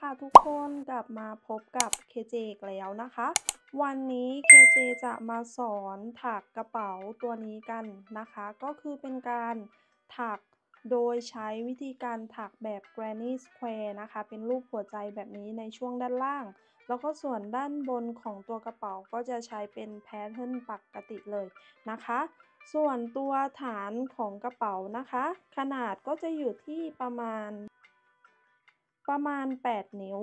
ค่ะทุกคนกลับมาพบกับ KJ อีกแล้วนะคะวันนี้ KJ จะมาสอนถักกระเป๋าตัวนี้กันนะคะก็คือเป็นการถักโดยใช้วิธีการถักแบบ Granny Square นะคะเป็นรูปหัวใจแบบนี้ในช่วงด้านล่างแล้วก็ส่วนด้านบนของตัวกระเป๋าก็จะใช้เป็นแพทเทิร์นปกติเลยนะคะส่วนตัวฐานของกระเป๋านะคะขนาดก็จะอยู่ที่ประมาณ8นิ้ว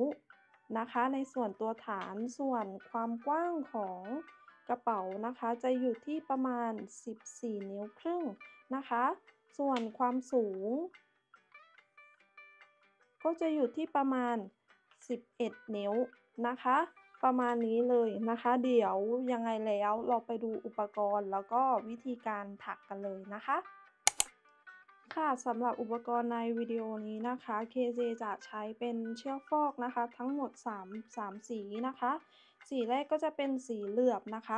นะคะในส่วนตัวฐานส่วนความกว้างของกระเป๋านะคะจะอยู่ที่ประมาณ14นิ้วครึ่งนะคะส่วนความสูงก็จะอยู่ที่ประมาณ11นิ้วนะคะประมาณนี้เลยนะคะเดี๋ยวยังไงแล้วเราไปดูอุปกรณ์แล้วก็วิธีการถักกันเลยนะคะ ค่ะสำหรับอุปกรณ์ในวิดีโอนี้นะคะ KJ จะใช้เป็นเชือกฟอกนะคะทั้งหมด3สีนะคะสีแรกก็จะเป็นสีเหลือบนะคะ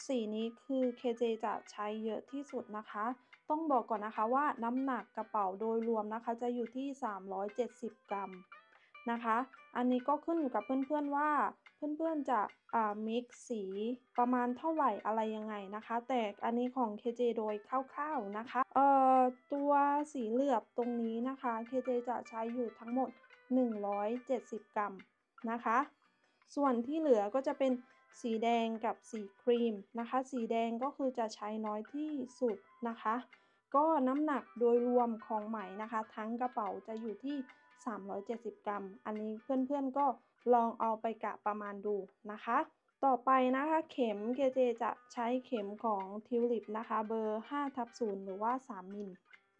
สีนี้คือ KJ จะใช้เยอะที่สุดนะคะต้องบอกก่อนนะคะว่าน้ำหนักกระเป๋าโดยรวมนะคะจะอยู่ที่370กรัมนะคะอันนี้ก็ขึ้นอยู่กับเพื่อนๆว่าเพื่อนๆจะมิกสีประมาณเท่าไหร่อะไรยังไงนะคะแต่อันนี้ของ KJ โดยคร่าวๆนะคะตัวสีเหลือบตรงนี้นะคะ KJ จะใช้อยู่ทั้งหมด170กรัมนะคะส่วนที่เหลือก็จะเป็นสีแดงกับสีครีมนะคะสีแดงก็คือจะใช้น้อยที่สุดนะคะก็น้ำหนักโดยรวมของไหมนะคะทั้งกระเป๋าจะอยู่ที่370กรัมอันนี้เพื่อนๆก็ลองเอาไปกะประมาณดูนะคะต่อไปนะคะเข็ม KJ จะใช้เข็มของทิวลิปนะคะเบอร์5/0หรือว่า3มิล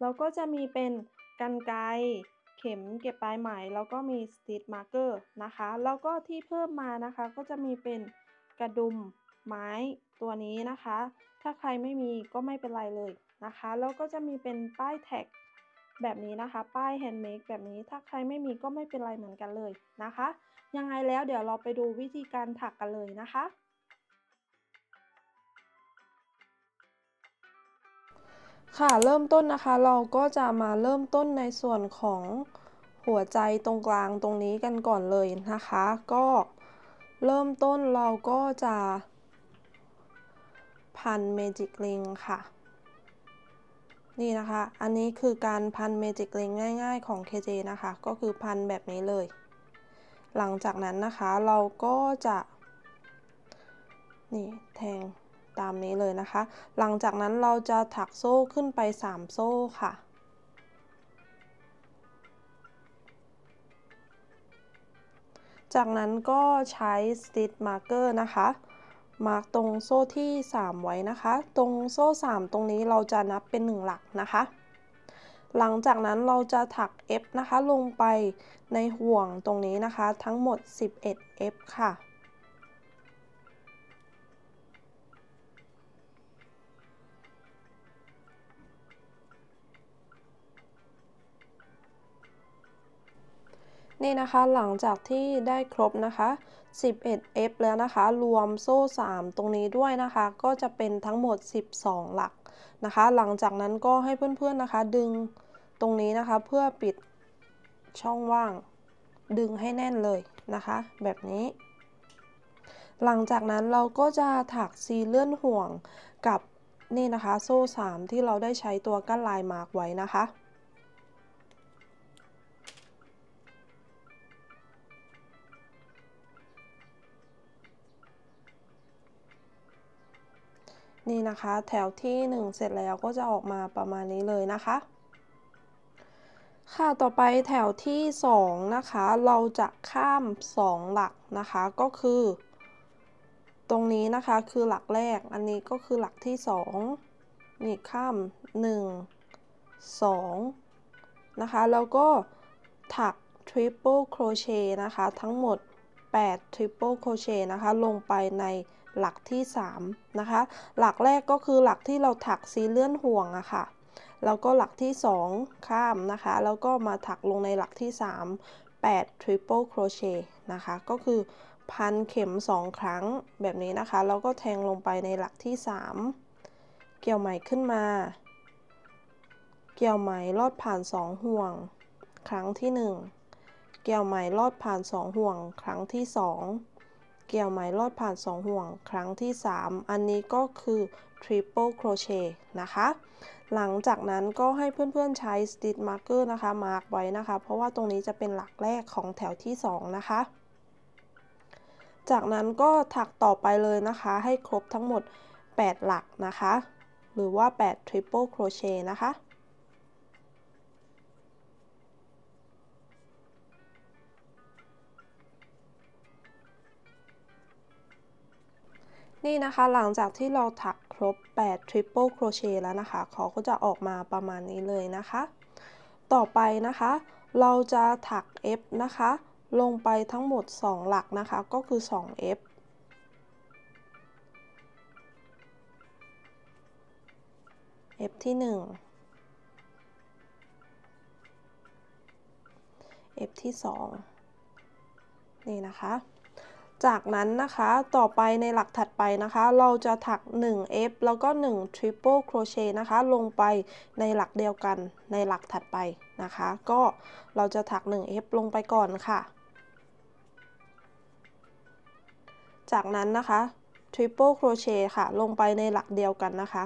แล้วก็จะมีเป็นกรรไกรเข็มเก็บปลายไหมแล้วก็มีสติชมาร์กเกอร์นะคะแล้วก็ที่เพิ่มมานะคะก็จะมีเป็นกระดุมไม้ตัวนี้นะคะถ้าใครไม่มีก็ไม่เป็นไรเลยนะคะแล้วก็จะมีเป็นป้ายแท็กแบบนี้นะคะป้ายแฮนด์เมดแบบนี้ถ้าใครไม่มีก็ไม่เป็นไรเหมือนกันเลยนะคะยังไงแล้วเดี๋ยวเราไปดูวิธีการถักกันเลยนะคะ ค่ะเริ่มต้นนะคะเราก็จะมาเริ่มต้นในส่วนของหัวใจตรงกลางตรงนี้กันก่อนเลยนะคะก็เริ่มต้นเราก็จะพันเมจิกลิงค่ะนี่นะคะอันนี้คือการพันเมจิกลิงง่ายๆของ KJ นะคะก็คือพันแบบนี้เลยหลังจากนั้นนะคะเราก็จะนี่แทงตามนี้เลยนะคะหลังจากนั้นเราจะถักโซ่ขึ้นไป3โซ่ค่ะจากนั้นก็ใช้ Stitch Marker นะคะมาร์กตรงโซ่ที่3ไว้นะคะตรงโซ่3ตรงนี้เราจะนับเป็น1หลักนะคะหลังจากนั้นเราจะถัก F นะคะลงไปในห่วงตรงนี้นะคะทั้งหมด11 F ค่ะนี่นะคะหลังจากที่ได้ครบนะคะ11 F แล้วนะคะรวมโซ่3ตรงนี้ด้วยนะคะก็จะเป็นทั้งหมด12หลักนะคะหลังจากนั้นก็ให้เพื่อนๆนะคะดึงตรงนี้นะคะเพื่อปิดช่องว่างดึงให้แน่นเลยนะคะแบบนี้หลังจากนั้นเราก็จะถักซีเลื่อนห่วงกับนี่นะคะโซ่3ที่เราได้ใช้ตัวกั้นลายมาร์กไว้นะคะ นี่นะคะแถวที่1เสร็จแล้วก็จะออกมาประมาณนี้เลยนะคะค่ะต่อไปแถวที่2นะคะเราจะข้าม2หลักนะคะก็คือตรงนี้นะคะคือหลักแรกอันนี้ก็คือหลักที่2นี่ข้าม1 2นะคะแล้วก็ถัก Triple Crochet นะคะทั้งหมด8 Triple Crochet นะคะลงไปในหลักที่3นะคะหลักแรกก็คือหลักที่เราถักซีเลื่อนห่วงอะค่ะแล้วก็หลักที่2ข้ามนะคะแล้วก็มาถักลงในหลักที่3 8 Triple Crochet นะคะก็คือพันเข็ม2ครั้งแบบนี้นะคะแล้วก็แทงลงไปในหลักที่3เกี่ยวไหมขึ้นมาเกี่ยวไหมลอดผ่าน2ห่วงครั้งที่1 เกี่ยวไหมลอดผ่าน2ห่วงครั้งที่2เกี่ยวไหมลอดผ่าน2ห่วงครั้งที่3อันนี้ก็คือ triple crochet นะคะหลังจากนั้นก็ให้เพื่อนๆใช้ stitch marker นะคะมาร์กไว้นะคะเพราะว่าตรงนี้จะเป็นหลักแรกของแถวที่2นะคะจากนั้นก็ถักต่อไปเลยนะคะให้ครบทั้งหมด8หลักนะคะหรือว่า8 triple crochet นะคะนี่นะคะหลังจากที่เราถักครบ8 triple crochet แล้วนะคะเขาก็จะออกมาประมาณนี้เลยนะคะต่อไปนะคะเราจะถัก F นะคะลงไปทั้งหมด2หลักนะคะก็คือ2 F F ที่1 F ที่2นี่นะคะจากนั้นนะคะต่อไปในหลักถัดไปนะคะเราจะถัก1 F แล้วก็1 triple crochet นะคะลงไปในหลักเดียวกันในหลักถัดไปนะคะก็เราจะถัก1 F ลงไปก่อนค่ะจากนั้นนะคะ triple crochet ค่ะลงไปในหลักเดียวกันนะคะ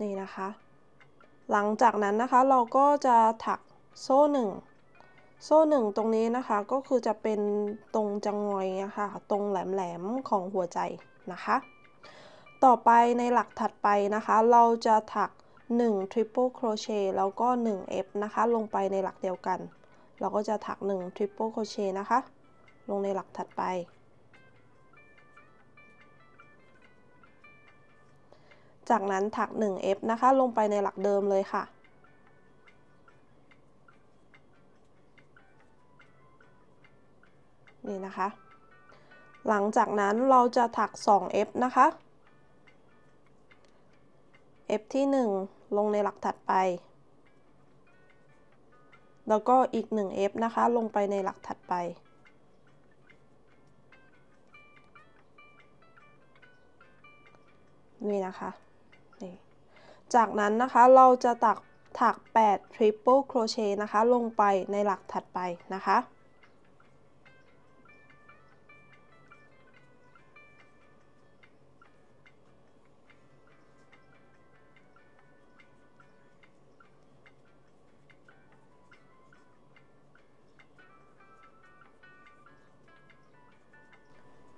นี่นะคะหลังจากนั้นนะคะเราก็จะถักโซ่1ตรงนี้นะคะก็คือจะเป็นตรงจะงอยนะคะตรงแหลมๆของหัวใจนะคะต่อไปในหลักถัดไปนะคะเราจะถัก1 triple crochet แล้วก็1 F นะคะลงไปในหลักเดียวกันเราก็จะถัก1 triple crochet นะคะลงในหลักถัดไปจากนั้นถัก1 F นะคะลงไปในหลักเดิมเลยค่ะนี่นะคะหลังจากนั้นเราจะถัก2 F นะคะ F ที่1ลงในหลักถัดไปแล้วก็อีก1 F นะคะลงไปในหลักถัดไปนี่นะคะนี่จากนั้นนะคะเราจะถัก8 triple crochet นะคะลงไปในหลักถัดไปนะคะ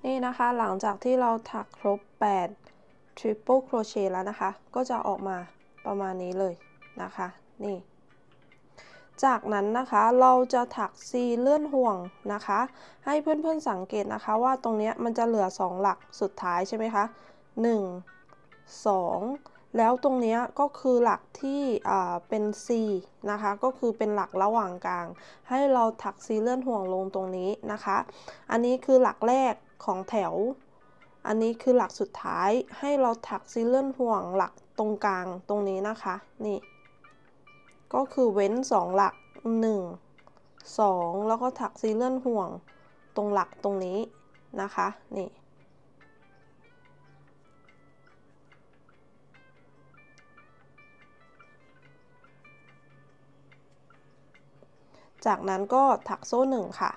นี่นะคะหลังจากที่เราถักครบ8 triple crochet แล้วนะคะก็จะออกมาประมาณนี้เลยนะคะนี่จากนั้นนะคะเราจะถักซีเลื่อนห่วงนะคะให้เพื่อนๆสังเกตนะคะว่าตรงนี้มันจะเหลือ2หลักสุดท้ายใช่ไหมคะ1 2แล้วตรงนี้ก็คือหลักที่เป็น C นะคะก็คือเป็นหลักระหว่างกลางให้เราถักซีเลื่อนห่วงลงตรงนี้นะคะอันนี้คือหลักแรกของแถวอันนี้คือหลักสุดท้ายให้เราถักซีเลื่อนห่วงหลักตรงกลางตรงนี้นะคะนี่ก็คือเว้น2หลัก1 2แล้วก็ถักซีเลื่อนห่วงตรงหลักตรงนี้นะคะนี่จากนั้นก็ถักโซ่1ค่ะ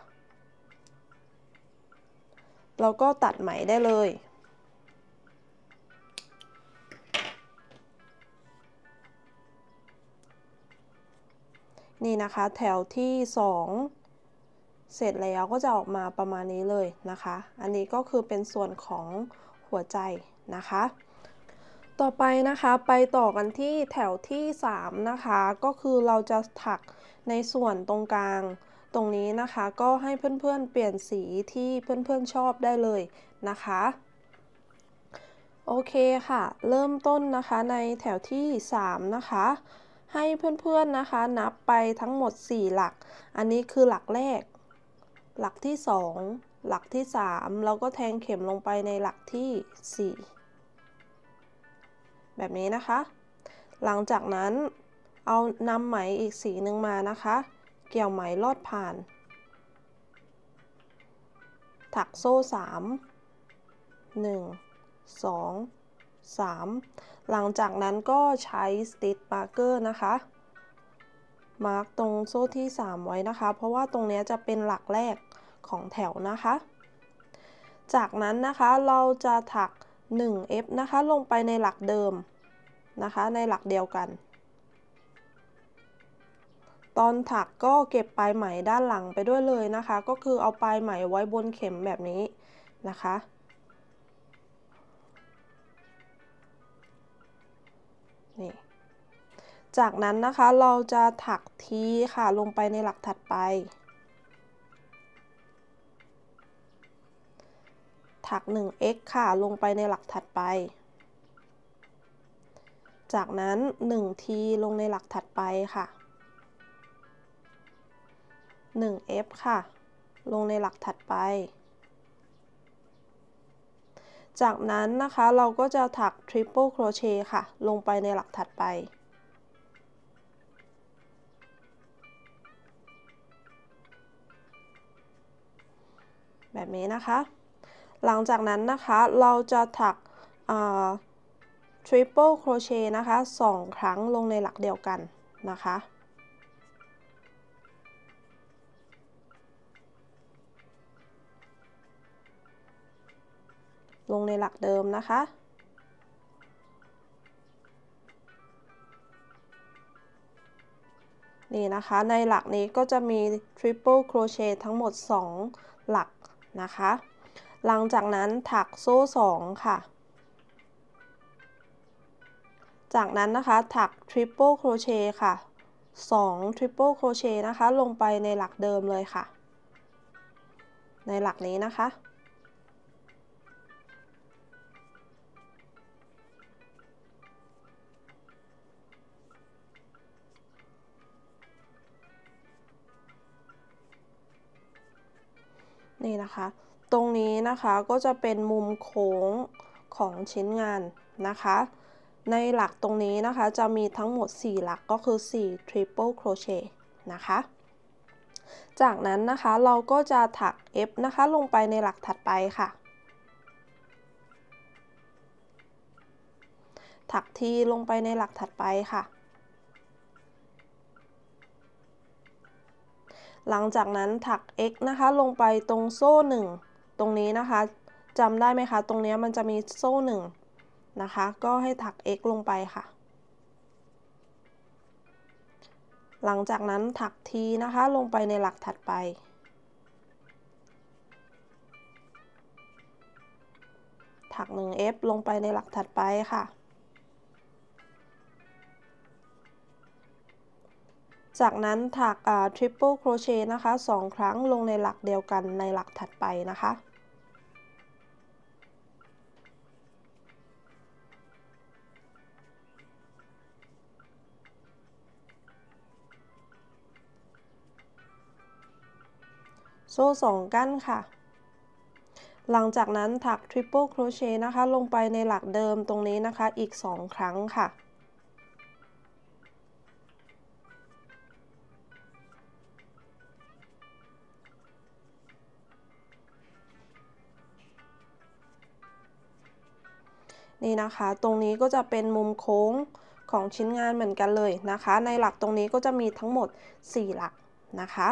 แล้วก็ตัดไหมได้เลยนี่นะคะแถวที่2เสร็จแล้วก็จะออกมาประมาณนี้เลยนะคะอันนี้ก็คือเป็นส่วนของหัวใจนะคะต่อไปนะคะไปต่อกันที่แถวที่3นะคะก็คือเราจะถักในส่วนตรงกลางตรงนี้นะคะก็ให้เพื่อนๆเปลี่ยนสีที่เพื่อนๆชอบได้เลยนะคะโอเคค่ะเริ่มต้นนะคะในแถวที่3นะคะให้เพื่อนๆนะคะนับไปทั้งหมด4หลักอันนี้คือหลักแรกหลักที่2หลักที่3แล้วก็แทงเข็มลงไปในหลักที่4แบบนี้นะคะหลังจากนั้นเอานำไหมอีกสีหนึ่งมานะคะเกี่ยวไหมลอดผ่านถักโซ่3 1 2 3หลังจากนั้นก็ใช้ Stitch Marker นะคะมาร์กตรงโซ่ที่3ไว้นะคะเพราะว่าตรงนี้จะเป็นหลักแรกของแถวนะคะจากนั้นนะคะเราจะถัก 1F นะคะลงไปในหลักเดิมนะคะในหลักเดียวกันตอนถักก็เก็บปลายไหมด้านหลังไปด้วยเลยนะคะก็คือเอาปลายไหมไว้บนเข็มแบบนี้นะคะนี่จากนั้นนะคะเราจะถักทีค่ะลงไปในหลักถัดไปถัก 1x ค่ะลงไปในหลักถัดไปจากนั้น1ทีลงในหลักถัดไปค่ะ1F ค่ะลงในหลักถัดไปจากนั้นนะคะเราก็จะถัก Triple Crochet ค่ะลงไปในหลักถัดไปแบบนี้นะคะหลังจากนั้นนะคะเราจะถักTriple Crochet นะคะ2 ครั้งลงในหลักเดียวกันนะคะลงในหลักเดิมนะคะนี่นะคะในหลักนี้ก็จะมี Triple Crochet ทั้งหมด2หลักนะคะหลังจากนั้นถักโซ่2ค่ะจากนั้นนะคะถัก Triple Crochet ค่ะ2 Triple Crochet นะคะลงไปในหลักเดิมเลยค่ะในหลักนี้นะคะนี่นะคะตรงนี้นะคะก็จะเป็นมุมโค้งของชิ้นงานนะคะในหลักตรงนี้นะคะจะมีทั้งหมด4หลักก็คือ4 Triple Crochet นะคะจากนั้นนะคะเราก็จะถัก F นะคะลงไปในหลักถัดไปค่ะถัก T ลงไปในหลักถัดไปค่ะหลังจากนั้นถัก x นะคะลงไปตรงโซ่1ตรงนี้นะคะจำได้ไหมคะตรงนี้มันจะมีโซ่1นะคะก็ให้ถัก x ลงไปค่ะหลังจากนั้นถัก t นะคะลงไปในหลักถัดไปถัก 1f ลงไปในหลักถัดไปค่ะจากนั้นถักtriple crochet นะคะ2 ครั้งลงในหลักเดียวกันในหลักถัดไปนะคะโซ่2กั้นค่ะหลังจากนั้นถัก triple crochet นะคะลงไปในหลักเดิมตรงนี้นะคะอีก2 ครั้งค่ะนี่นะคะตรงนี้ก็จะเป็นมุมโค้งของชิ้นงานเหมือนกันเลยนะคะในหลักตรงนี้ก็จะมีทั้งหมด4หลักนะคะ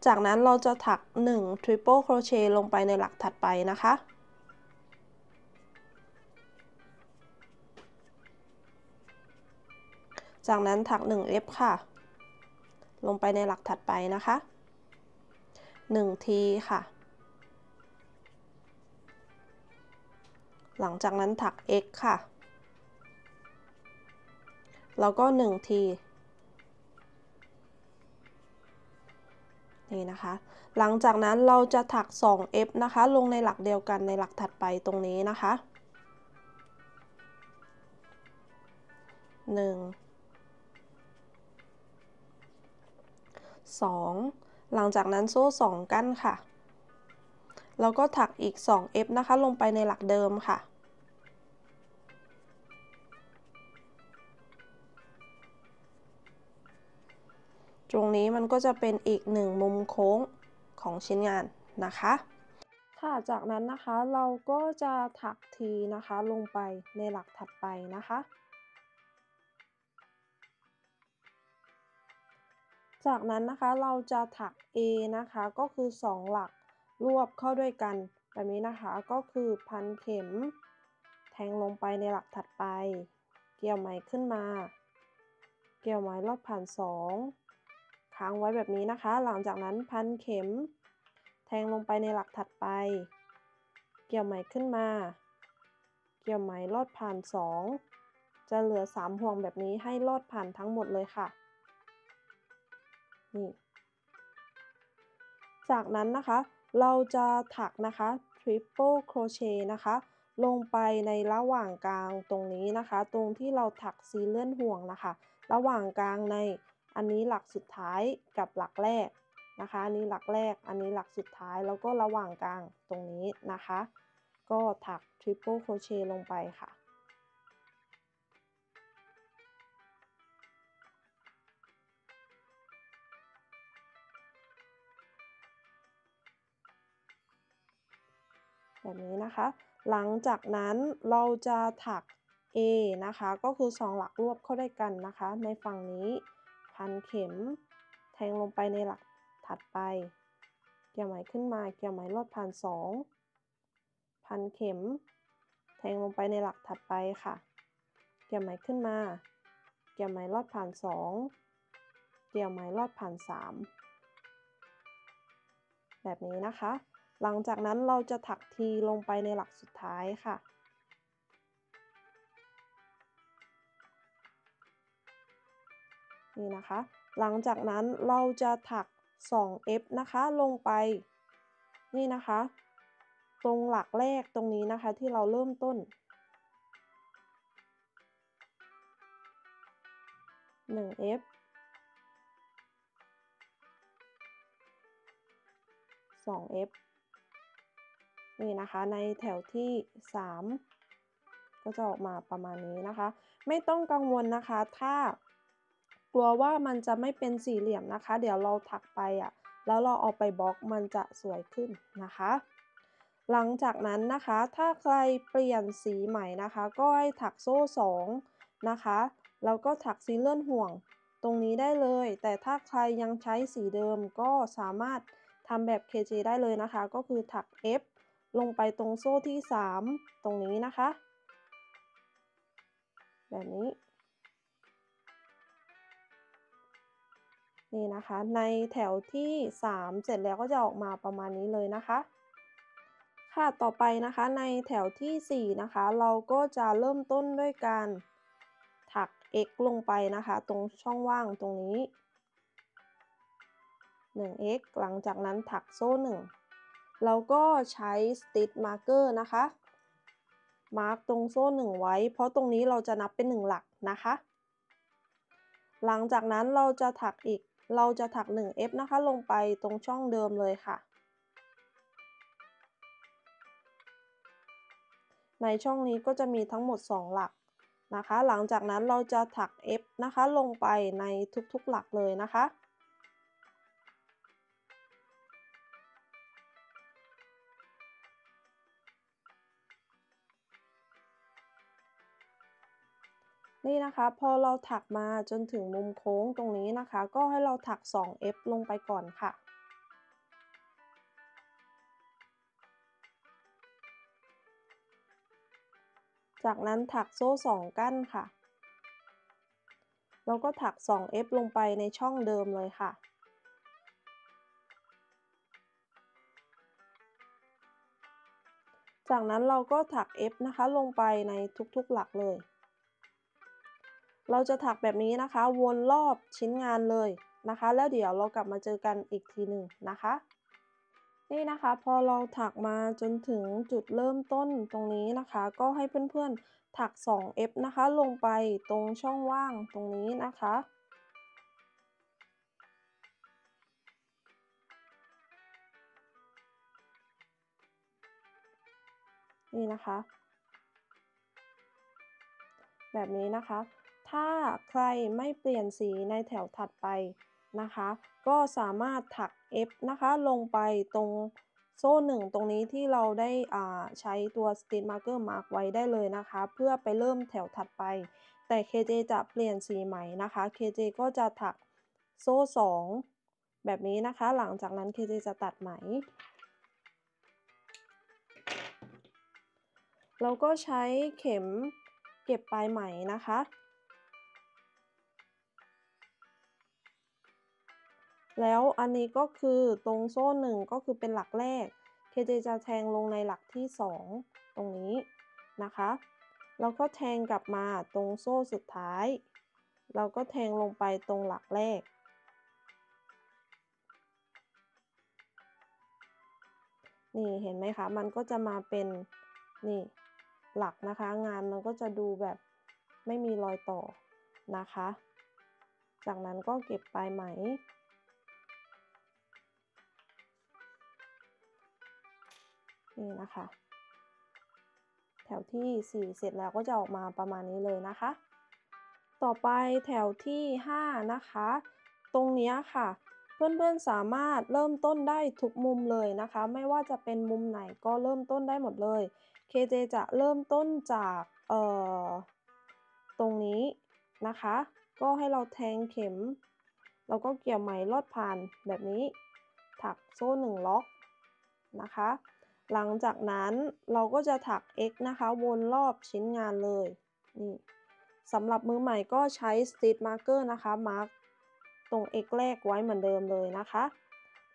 จากนั้นเราจะถัก1 Triple Crochet ลงไปในหลักถัดไปนะคะจากนั้นถัก 1F ค่ะลงไปในหลักถัดไปนะคะ1 ทีค่ะหลังจากนั้นถัก x ค่ะแล้วก็1 ทีนี่นะคะหลังจากนั้นเราจะถัก 2F นะคะลงในหลักเดียวกันในหลักถัดไปตรงนี้นะคะ1 2หลังจากนั้นโซ่2กั้นค่ะแล้วก็ถักอีก 2F นะคะลงไปในหลักเดิมค่ะตรงนี้มันก็จะเป็นอีก1มุมโค้งของชิ้นงานนะคะถ้ ค่ะจากนั้นนะคะเราก็จะถักทีนะคะลงไปในหลักถัดไปนะคะจากนั้นนะคะเราจะถัก A นะคะก็คือ2หลักรวบเข้าด้วยกันแบบนี้นะคะก็คือพันเข็มแทงลงไปในหลักถัดไปเกี่ยวไหมขึ้นมาเกี่ยวไหมลอดผ่าน2ค้างไว้แบบนี้นะคะหลังจากนั้นพันเข็มแทงลงไปในหลักถัดไปเกี่ยวไหมขึ้นมาเกี่ยวไหมลอดผ่าน2จะเหลือ3ห่วงแบบนี้ให้ลอดผ่านทั้งหมดเลยค่ะนี่ จากนั้นนะคะเราจะถักนะคะ Triple Crochet นะคะลงไปในระหว่างกลางตรงนี้นะคะตรงที่เราถักซีเลื่อนห่วงนะคะระหว่างกลางในอันนี้หลักสุดท้ายกับหลักแรกนะคะอันนี้หลักแรกอันนี้หลักสุดท้ายแล้วก็ระหว่างกลางตรงนี้นะคะก็ถัก Triple Crochet ลงไปค่ะ แบบนี้นะคะหลังจากนั้นเราจะถัก A นะคะก็คือ2หลักรวบเข้าด้วยกันนะคะในฝั่งนี้พันเข็มแทงลงไปในหลักถัดไปเกี่ยวไหมขึ้นมาเกี่ยวไหมลอดผ่าน2พันเข็มแทงลงไปในหลักถัดไปค่ะเกี่ยวไหมขึ้นมาเกี่ยวไหมลอดผ่าน2เกี่ยวไหมลอดผ่าน3แบบนี้นะคะ หลังจากนั้นเราจะถักทีลงไปในหลักสุดท้ายค่ะนี่นะคะหลังจากนั้นเราจะถัก 2F นะคะลงไปนี่นะคะตรงหลักแรกตรงนี้นะคะที่เราเริ่มต้น 1F 2F นี่นะคะในแถวที่3ก็จะออกมาประมาณนี้นะคะไม่ต้องกังวลนะคะถ้ากลัวว่ามันจะไม่เป็นสี่เหลี่ยมนะคะเดี๋ยวเราถักไปแล้วเราเอาไปบล็อกมันจะสวยขึ้นนะคะหลังจากนั้นนะคะถ้าใครเปลี่ยนสีใหม่นะคะก็ให้ถักโซ่2นะคะแล้วก็ถักซีเลื่อนห่วงตรงนี้ได้เลยแต่ถ้าใครยังใช้สีเดิมก็สามารถทำแบบ KJ ได้เลยนะคะก็คือถัก F ลงไปตรงโซ่ที่3ตรงนี้นะคะแบบนี้นี่นะคะในแถวที่3เสร็จแล้วก็จะออกมาประมาณนี้เลยนะคะค่ะต่อไปนะคะในแถวที่4นะคะเราก็จะเริ่มต้นด้วยการถัก X ลงไปนะคะตรงช่องว่างตรงนี้1x หลังจากนั้นถักโซ่1แล้วก็ใช้ Stitch Marker นะคะมาร์กตรงโซ่1ไว้เพราะตรงนี้เราจะนับเป็น1หลักนะคะหลังจากนั้นเราจะถัก 1F นะคะลงไปตรงช่องเดิมเลยค่ะในช่องนี้ก็จะมีทั้งหมด2หลักนะคะหลังจากนั้นเราจะถัก F นะคะลงไปในทุกๆหลักเลยนะคะนี่นะคะพอเราถักมาจนถึงมุมโค้งตรงนี้นะคะก็ให้เราถัก 2F ลงไปก่อนค่ะ จากนั้นถักโซ่2กั้นค่ะแล้วก็ถัก 2F ลงไปในช่องเดิมเลยค่ะจากนั้นเราก็ถัก F นะคะลงไปในทุกๆหลักเลยเราจะถักแบบนี้นะคะวนรอบชิ้นงานเลยนะคะแล้วเดี๋ยวเรากลับมาเจอกันอีกทีหนึ่งนะคะนี่นะคะพอเราถักมาจนถึงจุดเริ่มต้นตรงนี้นะคะก็ให้เพื่อนๆถัก 2F นะคะลงไปตรงช่องว่างตรงนี้นะคะนี่นะคะ แบบนี้นะคะ ถ้าใครไม่เปลี่ยนสีในแถวถัดไปนะคะ ก็สามารถถัก F นะคะลงไปตรง โซ่1ตรงนี้ที่เราได้ใช้ตัว Stitch Marker มาร์กไว้ได้เลยนะคะเพื่อไปเริ่มแถวถัดไปแต่ KJ จะเปลี่ยนสีไหมนะคะ KJ ก็จะถักโซ่2แบบนี้นะคะหลังจากนั้น KJ จะตัดไหมเราก็ใช้เข็มเก็บปลายไหมนะคะแล้วอันนี้ก็คือตรงโซ่1ก็คือเป็นหลักแรก KJ จะแทงลงในหลักที่2ตรงนี้นะคะแล้วก็แทงกลับมาตรงโซ่สุดท้ายเราก็แทงลงไปตรงหลักแรกนี่เห็นไหมคะมันก็จะมาเป็นนี่หลักนะคะงานมันก็จะดูแบบไม่มีรอยต่อนะคะจากนั้นก็เก็บปลายไหมนี่นะคะแถวที่4เสร็จแล้วก็จะออกมาประมาณนี้เลยนะคะต่อไปแถวที่5นะคะตรงนี้ค่ะเพื่อนๆสามารถเริ่มต้นได้ทุกมุมเลยนะคะไม่ว่าจะเป็นมุมไหนก็เริ่มต้นได้หมดเลย KJ จะเริ่มต้นจากตรงนี้นะคะก็ให้เราแทงเข็มแล้วก็เกี่ยวไหมลอดผ่านแบบนี้ถักโซ่1ล็อกนะคะหลังจากนั้นเราก็จะถัก X นะคะวนรอบชิ้นงานเลยนี่สำหรับมือใหม่ก็ใช้ Stitch Marker นะคะมาร์กตรง X แรกไว้เหมือนเดิมเลยนะคะ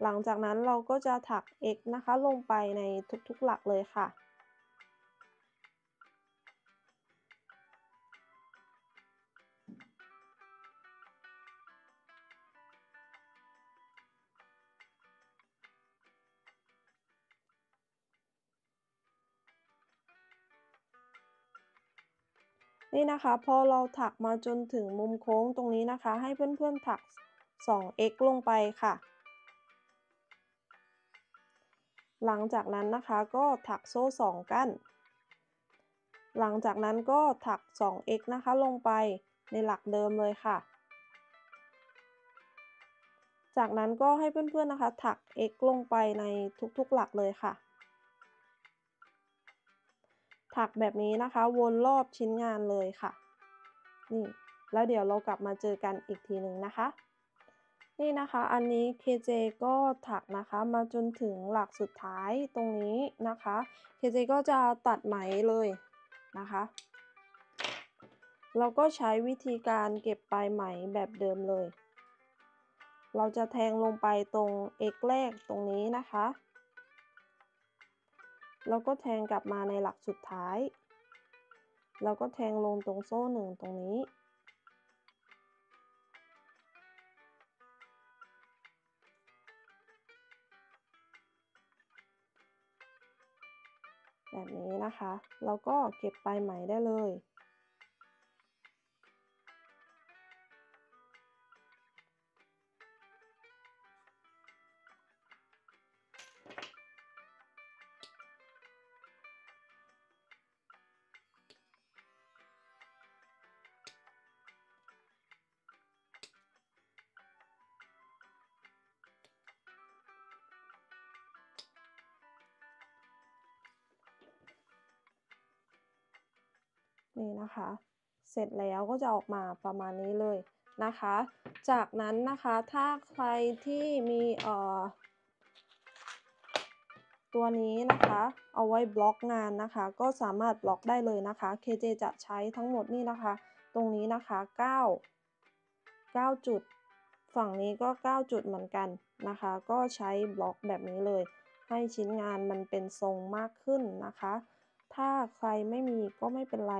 หลังจากนั้นเราก็จะถัก X นะคะลงไปในทุกๆหลักเลยค่ะ นี่นะคะพอเราถักมาจนถึงมุมโค้งตรงนี้นะคะให้เพื่อนๆถัก 2x ลงไปค่ะหลังจากนั้นนะคะก็ถักโซ่2กั้นหลังจากนั้นก็ถัก 2x นะคะลงไปในหลักเดิมเลยค่ะจากนั้นก็ให้เพื่อนๆนะคะถัก x ลงไปในทุกๆหลักเลยค่ะถักแบบนี้นะคะวนรอบชิ้นงานเลยค่ะนี่แล้วเดี๋ยวเรากลับมาเจอกันอีกทีหนึ่งนะคะ นี่นะคะอันนี้ KJ ก็ถักนะคะมาจนถึงหลักสุดท้ายตรงนี้นะคะ KJ ก็จะตัดไหมเลยนะคะเราก็ใช้วิธีการเก็บปลายไหมแบบเดิมเลยเราจะแทงลงไปตรง X แรกตรงนี้นะคะแล้วก็แทงกลับมาในหลักสุดท้ายแล้วก็แทงลงตรงโซ่1ตรงนี้แบบนี้นะคะแล้วก็เก็บปลายไหมได้เลย นี่นะคะเสร็จแล้วก็จะออกมาประมาณนี้เลยนะคะจากนั้นนะคะถ้าใครที่มีตัวนี้นะคะเอาไว้บล็อกงานนะคะก็สามารถบล็อกได้เลยนะคะ KJ จะใช้ทั้งหมดนี่นะคะตรงนี้นะคะ9จุดฝั่งนี้ก็9จุดเหมือนกันนะคะก็ใช้บล็อกแบบนี้เลยให้ชิ้นงานมันเป็นทรงมากขึ้นนะคะถ้าใครไม่มีก็ไม่เป็นไร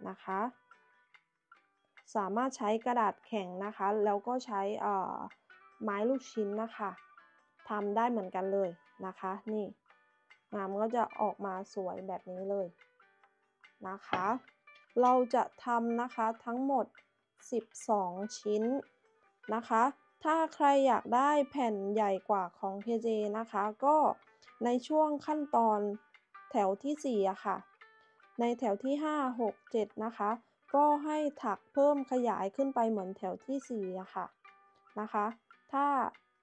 นะคะสามารถใช้กระดาษแข็งนะคะแล้วก็ใช้ไม้ลูกชิ้นนะคะทำได้เหมือนกันเลยนะคะนี่งานมันก็จะออกมาสวยแบบนี้เลยนะคะเราจะทำนะคะทั้งหมด12ชิ้นนะคะถ้าใครอยากได้แผ่นใหญ่กว่าของ KJ นะคะก็ในช่วงขั้นตอนแถวที่4อะค่ะในแถวที่5 6 7นะคะก็ให้ถักเพิ่มขยายขึ้นไปเหมือนแถวที่4อะค่ะนะคะถ้า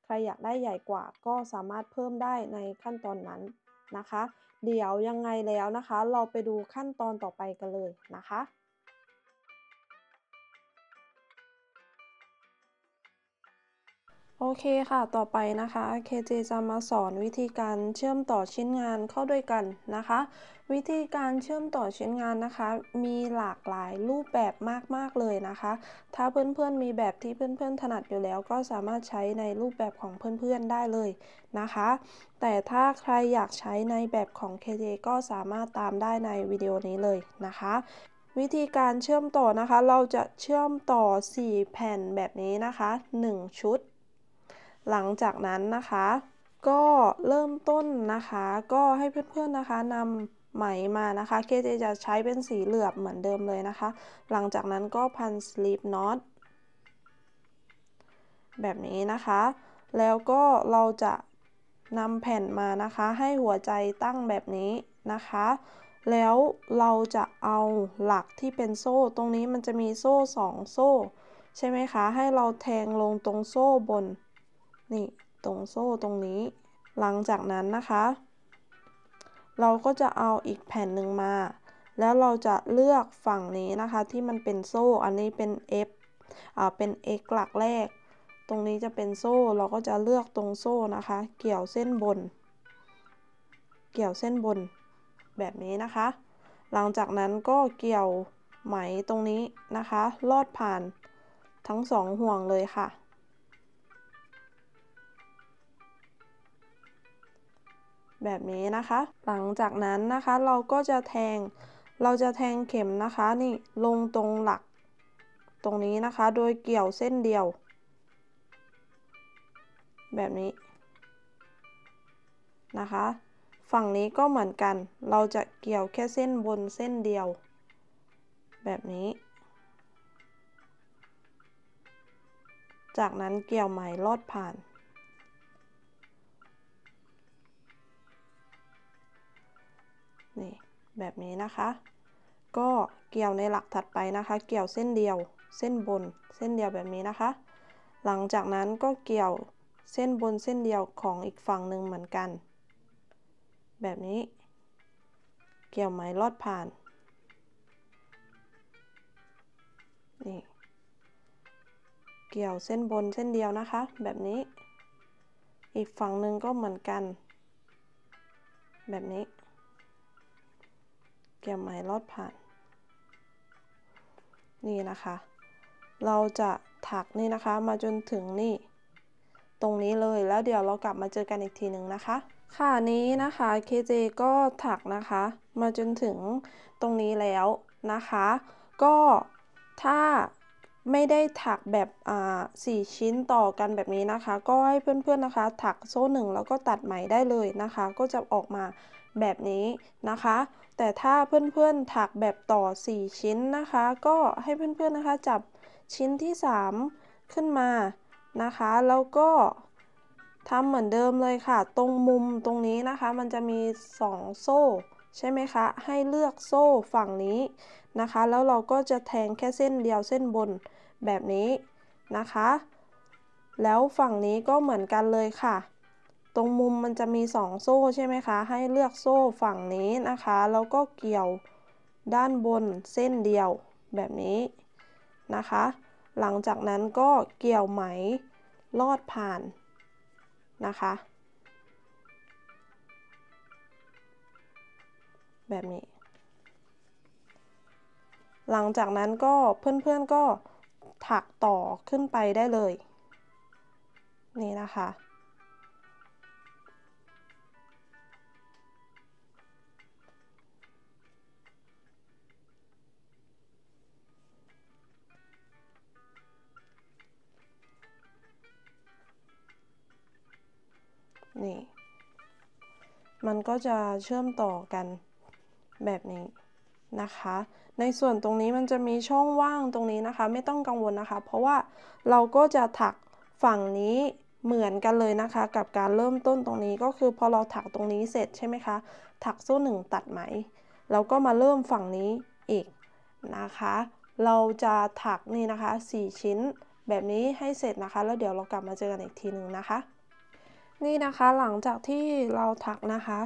ใครอยากได้ใหญ่กว่าก็สามารถเพิ่มได้ในขั้นตอนนั้นนะคะเดี๋ยวยังไงแล้วนะคะเราไปดูขั้นตอนต่อไปกันเลยนะคะ โอเคค่ะ ต่อไปนะคะ KJ จะมาสอนวิธีการเชื่อมต่อชิ้นงานเข้าด้วยกันนะคะ วิธีการเชื่อมต่อชิ้นงานนะคะ มีหลากหลายรูปแบบมากๆเลยนะคะ ถ้าเพื่อนๆมีแบบที่เพื่อนๆถนัดอยู่แล้วก็สามารถใช้ในรูปแบบของเพื่อนๆได้เลยนะคะ แต่ถ้าใครอยากใช้ในแบบของ KJ ก็สามารถตามได้ในวิดีโอนี้เลยนะคะ วิธีการเชื่อมต่อนะคะ เราจะเชื่อมต่อ4แผ่นแบบนี้นะคะ1ชุดหลังจากนั้นนะคะก็เริ่มต้นนะคะก็ให้เพื่อนๆนะคะนำไหมมานะคะเคเจจะใช้เป็นสีเหลือบเหมือนเดิมเลยนะคะหลังจากนั้นก็พันสลิปน็อตแบบนี้นะคะแล้วก็เราจะนำแผ่นมานะคะให้หัวใจตั้งแบบนี้นะคะแล้วเราจะเอาหลักที่เป็นโซ่ตรงนี้มันจะมีโซ่2โซ่ใช่ไหมคะให้เราแทงลงตรงโซ่บนนี่ตรงโซ่ตรงนี้หลังจากนั้นนะคะเราก็จะเอาอีกแผ่นหนึ่งมาแล้วเราจะเลือกฝั่งนี้นะคะที่มันเป็นโซ่อันนี้เป็น F เป็น X หลักแรกตรงนี้จะเป็นโซ่เราก็จะเลือกตรงโซ่นะคะเกี่ยวเส้นบนแบบนี้นะคะหลังจากนั้นก็เกี่ยวไหมตรงนี้นะคะลอดผ่านทั้ง2ห่วงเลยค่ะแบบนี้นะคะหลังจากนั้นนะคะเราจะแทงเข็มนะคะนี่ลงตรงหลักตรงนี้นะคะโดยเกี่ยวเส้นเดียวแบบนี้นะคะฝั่งนี้ก็เหมือนกันเราจะเกี่ยวแค่เส้นบนเส้นเดียวแบบนี้จากนั้นเกี่ยวไหมลอดผ่านนี่แบบนี้นะคะก็เกี่ยวในหลักถัดไปนะคะเกี่ยวเส้นเดียวเส้นบนเส้นเดียวแบบนี้นะคะหลังจากนั้นก็เกี่ยวเส้นบนเส้นเดียวของอีกฝั่งหนึ่งเหมือนกันแบบนี้เกี่ยวไหมลอดผ่านนี่เกี่ยวเส้นบนเส้นเดียวนะคะแบบนี้อีกฝั่งหนึ่งก็เหมือนกันแบบนี้เกี่ยวไหมลอดผ่านนี่นะคะเราจะถักนี่นะคะมาจนถึงนี่ตรงนี้เลยแล้วเดี๋ยวเรากลับมาเจอกันอีกทีหนึ่งนะคะค่ะนี้นะคะ KJ ก็ถักนะคะมาจนถึงตรงนี้แล้วนะคะก็ถ้าไม่ได้ถักแบบ4ชิ้นต่อกันแบบนี้นะคะก็ให้เพื่อนๆนะคะถักโซ่1แล้วก็ตัดไหมได้เลยนะคะก็จะออกมาแบบนี้นะคะแต่ถ้าเพื่อนๆถักแบบต่อ4ชิ้นนะคะก็ให้เพื่อนๆนะคะจับชิ้นที่3ขึ้นมานะคะแล้วก็ทำเหมือนเดิมเลยค่ะตรงมุมตรงนี้นะคะมันจะมี2โซ่ใช่ไหมคะให้เลือกโซ่ฝั่งนี้นะคะแล้วเราก็จะแทงแค่เส้นเดียวเส้นบนแบบนี้นะคะแล้วฝั่งนี้ก็เหมือนกันเลยค่ะตรงมุมมันจะมี2โซ่ใช่ไหมคะให้เลือกโซ่ฝั่งนี้นะคะแล้วก็เกี่ยวด้านบนเส้นเดียวแบบนี้นะคะหลังจากนั้นก็เกี่ยวไหมลอดผ่านนะคะแบบนี้หลังจากนั้นก็เพื่อนๆก็ถักต่อขึ้นไปได้เลยนี่นะคะนี่มันก็จะเชื่อมต่อกันแบบนี้นะคะในส่วนตรงนี้มันจะมีช่องว่างตรงนี้นะคะไม่ต้องกังวลนะคะเพราะว่าเราก็จะถักฝั่งนี้เหมือนกันเลยนะคะกับการเริ่มต้นตรงนี้ก็คือพอเราถักตรงนี้เสร็จใช่ไหมคะถักโซ่1ตัดไหมแล้วก็มาเริ่มฝั่งนี้อีกนะคะเราจะถักนี่นะคะ4ชิ้นแบบนี้ให้เสร็จนะคะแล้วเดี๋ยวเรากลับมาเจอกันอีกทีหนึ่งนะคะ นี่นะคะหลังจากที่เราถักนะคะ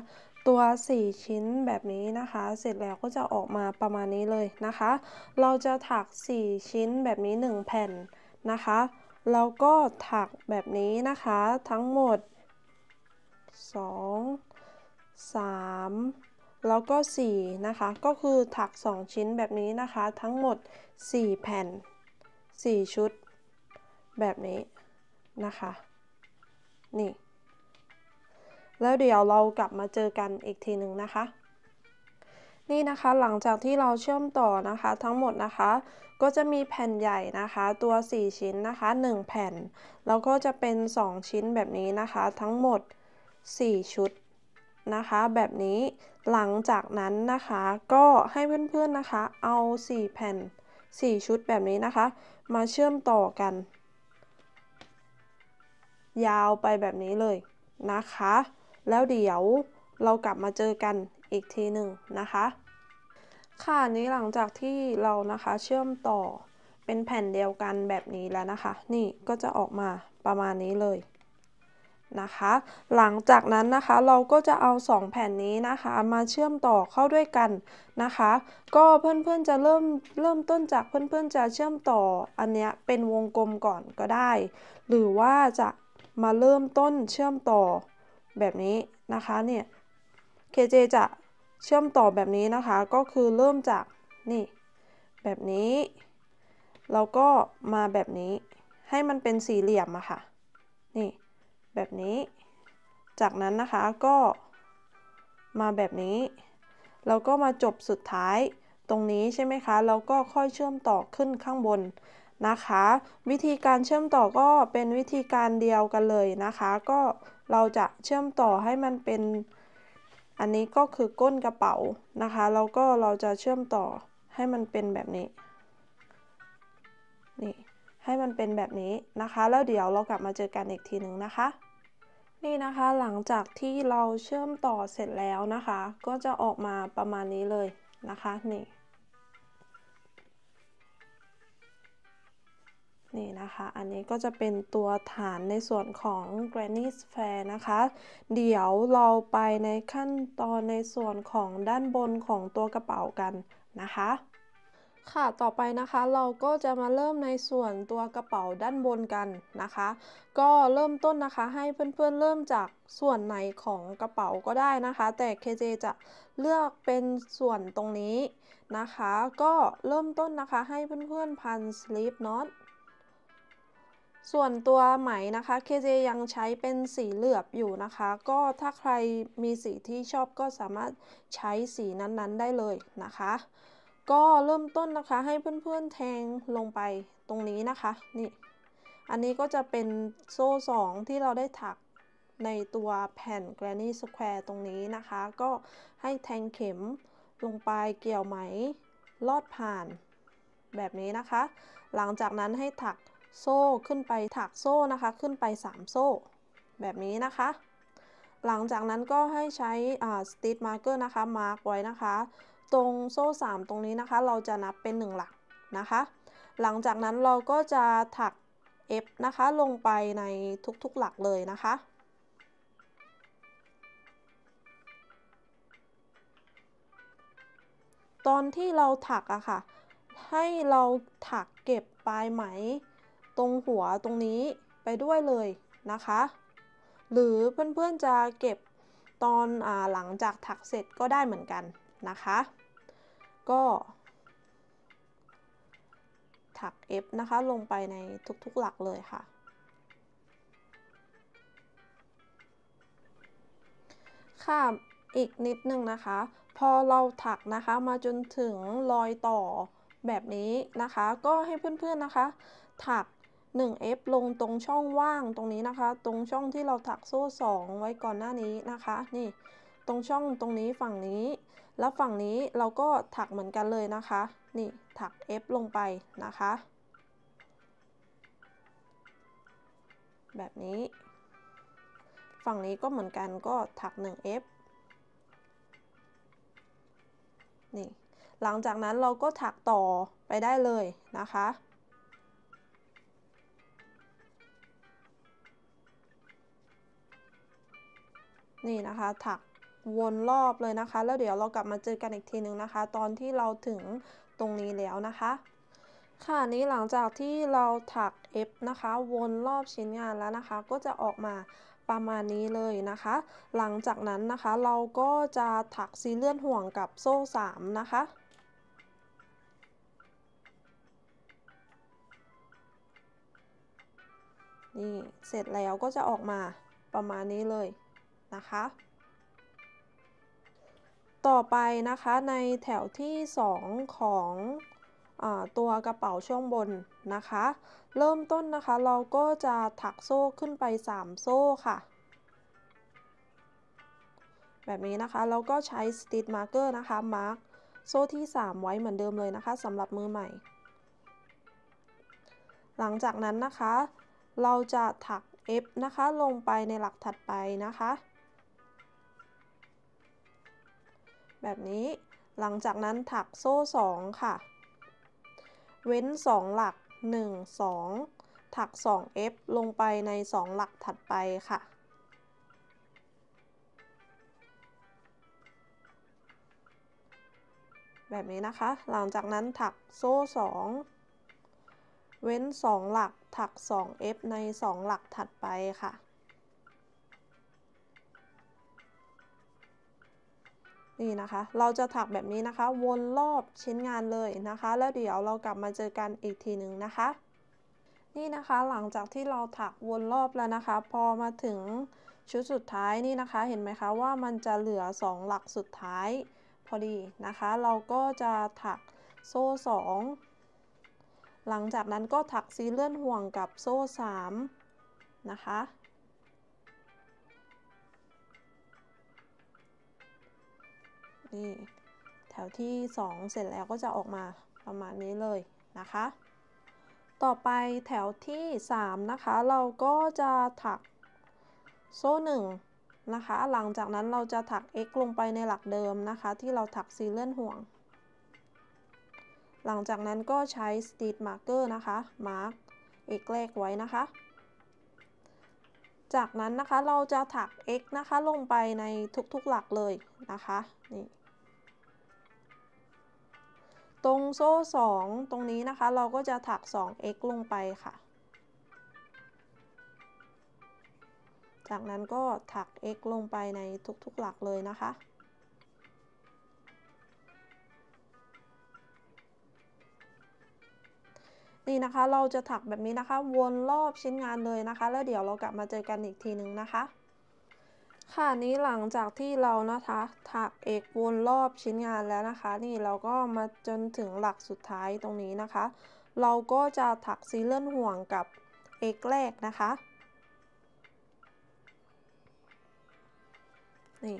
ตัว4ชิ้นแบบนี้นะคะเสร็จแล้วก็จะออกมาประมาณนี้เลยนะคะเราจะถัก4ชิ้นแบบนี้1แผ่นนะคะแล้วก็ถักแบบนี้นะคะทั้งหมด2 3แล้วก็4นะคะก็คือถัก2ชิ้นแบบนี้นะคะทั้งหมด4แผ่น4ชุดแบบนี้นะคะนี่แล้วเดี๋ยวเรากลับมาเจอกันอีกทีหนึ่งนะคะนี่นะคะหลังจากที่เราเชื่อมต่อนะคะทั้งหมดนะคะก็จะมีแผ่นใหญ่นะคะตัว4ชิ้นนะคะ1แผ่นแล้วก็จะเป็น2ชิ้นแบบนี้นะคะทั้งหมด4ชุดนะคะแบบนี้หลังจากนั้นนะคะก็ให้เพื่อนๆนะคะเอา4แผ่น4ชุดแบบนี้นะคะมาเชื่อมต่อกันยาวไปแบบนี้เลยนะคะแล้วเดี๋ยวเรากลับมาเจอกันอีกทีหนึ่งนะคะค่ะนี้หลังจากที่เรานะคะเชื่อมต่อเป็นแผ่นเดียวกันแบบนี้แล้วนะคะนี่ก็จะออกมาประมาณนี้เลยนะคะหลังจากนั้นนะคะเราก็จะเอา2แผ่นนี้นะคะมาเชื่อมต่อเข้าด้วยกันนะคะก็เพื่อนๆจะเริ่มต้นจากเพื่อนๆจะเชื่อมต่ออันเนี้ยเป็นวงกลมก่อนก็ได้หรือว่าจะมาเริ่มต้นเชื่อมต่อแบบนี้นะคะเนี่ย KJ จะเชื่อมต่อแบบนี้นะคะก็คือเริ่มจากนี่แบบนี้แล้วก็มาแบบนี้ให้มันเป็นสี่เหลี่ยมอะค่ะนี่แบบนี้จากนั้นนะคะก็มาแบบนี้แล้วก็มาจบสุดท้ายตรงนี้ใช่ไหมคะแล้วก็ค่อยเชื่อมต่อขึ้นข้างบนนะคะวิธีการเชื่อมต่อก็เป็นวิธีการเดียวกันเลยนะคะก็เราจะเชื่อมต่อให้มันเป็นอันนี้ก็คือก้นกระเป๋านะคะแล้วก็เราจะเชื่อมต่อให้มันเป็นแบบนี้นี่ให้มันเป็นแบบนี้นะคะแล้วเดี๋ยวเรากลับมาเจอกันอีกทีหนึ่งนะคะนี่นะคะหลังจากที่เราเชื่อมต่อเสร็จแล้วนะคะก็จะออกมาประมาณนี้เลยนะคะนี่นะคะอันนี้ก็จะเป็นตัวฐานในส่วนของ Granny Square นะคะเดี๋ยวเราไปในขั้นตอนในส่วนของด้านบนของตัวกระเป๋ากันนะคะค่ะต่อไปนะคะเราก็จะมาเริ่มในส่วนตัวกระเป๋าด้านบนกันนะคะก็เริ่มต้นนะคะให้เพื่อนๆเริ่มจากส่วนไหนของกระเป๋าก็ได้นะคะแต่ KJ จะเลือกเป็นส่วนตรงนี้นะคะก็เริ่มต้นนะคะให้เพื่อนๆพัน slip knot ส่วนตัวไหมนะคะ KJ ยังใช้เป็นสีเหลือบอยู่นะคะก็ถ้าใครมีสีที่ชอบก็สามารถใช้สีนั้นๆได้เลยนะคะก็เริ่มต้นนะคะให้เพื่อนๆแทงลงไปตรงนี้นะคะนี่อันนี้ก็จะเป็นโซ่2ที่เราได้ถักในตัวแผ่น Granny Square ตรงนี้นะคะก็ให้แทงเข็มลงไปเกี่ยวไหมลอดผ่านแบบนี้นะคะหลังจากนั้นให้ถักโซ่ขึ้นไปถักโซ่นะคะขึ้นไป3โซ่แบบนี้นะคะหลังจากนั้นก็ให้ใช้Stitch Marker นะคะมาร์กไว้นะคะตรงโซ่3ตรงนี้นะคะเราจะนับเป็น1หลักนะคะหลังจากนั้นเราก็จะถัก F นะคะลงไปในทุกๆหลักเลยนะคะตอนที่เราถักอะค่ะให้เราถักเก็บปลายไหมตรงหัวตรงนี้ไปด้วยเลยนะคะหรือเพื่อนๆจะเก็บตอนหลังจากถักเสร็จก็ได้เหมือนกันนะคะก็ถัก F นะคะลงไปในทุกๆหลักเลยค่ะค่ะอีกนิดนึงนะคะพอเราถักนะคะมาจนถึงรอยต่อแบบนี้นะคะก็ให้เพื่อนๆนะคะถัก 1F ลงตรงช่องว่างตรงนี้นะคะตรงช่องที่เราถักโซ่2ไว้ก่อนหน้านี้นะคะนี่ตรงช่องตรงนี้ฝั่งนี้แล้วฝั่งนี้เราก็ถักเหมือนกันเลยนะคะนี่ถัก F ลงไปนะคะแบบนี้ฝั่งนี้ก็เหมือนกันก็ถัก 1F นี่หลังจากนั้นเราก็ถักต่อไปได้เลยนะคะ นี่นะคะถักวนรอบเลยนะคะแล้วเดี๋ยวเรากลับมาเจอกันอีกทีหนึ่งนะคะตอนที่เราถึงตรงนี้แล้วนะคะค่ะนี้หลังจากที่เราถัก F นะคะวนรอบชิ้นงานแล้วนะคะก็จะออกมาประมาณนี้เลยนะคะหลังจากนั้นนะคะเราก็จะถักซีเลื่อนห่วงกับโซ่3นะคะนี่เสร็จแล้วก็จะออกมาประมาณนี้เลยนะคะต่อไปนะคะในแถวที่2ของตัวกระเป๋าช่วงบนนะคะเริ่มต้นนะคะเราก็จะถักโซ่ขึ้นไป3โซ่ค่ะแบบนี้นะคะเราก็ใช้สติ t มาร์กเกอร์นะคะมาร์กโซ่ที่3ไว้เหมือนเดิมเลยนะคะสำหรับมือใหม่หลังจากนั้นนะคะเราจะถัก F นะคะลงไปในหลักถัดไปนะคะแบบนี้หลังจากนั้นถักโซ่2ค่ะเว้น2หลัก1 2ถัก2 F ลงไปใน2หลักถัดไปค่ะแบบนี้นะคะหลังจากนั้นถักโซ่2เว้น2หลักถัก2 F ใน2หลักถัดไปค่ะนี่นะคะเราจะถักแบบนี้นะคะวนรอบชิ้นงานเลยนะคะแล้วเดี๋ยวเรากลับมาเจอกันอีกทีหนึ่งนะคะนี่นะคะหลังจากที่เราถักวนรอบแล้วนะคะพอมาถึงชุดสุดท้ายนี่นะคะเห็นไหมคะว่ามันจะเหลือ2หลักสุดท้ายพอดีนะคะเราก็จะถักโซ่2หลังจากนั้นก็ถักซีเลื่อนห่วงกับโซ่3นะคะนี่แถวที่2เสร็จแล้วก็จะออกมาประมาณนี้เลยนะคะต่อไปแถวที่3นะคะเราก็จะถักโซ่1นะคะหลังจากนั้นเราจะถัก x ลงไปในหลักเดิมนะคะที่เราถักซีเลื่อนห่วงหลังจากนั้นก็ใช้ Stitch Marker นะคะมาร์ก x แรกไว้นะคะจากนั้นนะคะเราจะถัก x นะคะลงไปในทุกๆหลักเลยนะคะนี่ตรงโซ่2ตรงนี้นะคะเราก็จะถัก 2x ลงไปค่ะจากนั้นก็ถัก x ลงไปในทุกๆหลักเลยนะคะนี่นะคะเราจะถักแบบนี้นะคะวนรอบชิ้นงานเลยนะคะแล้วเดี๋ยวเรากลับมาเจอกันอีกทีนึงนะคะค่ะนี้หลังจากที่เรานะคะถักเอกวนรอบชิ้นงานแล้วนะคะนี่เราก็มาจนถึงหลักสุดท้ายตรงนี้นะคะเราก็จะถักซีเลื่อนห่วงกับเอกแรกนะคะนี่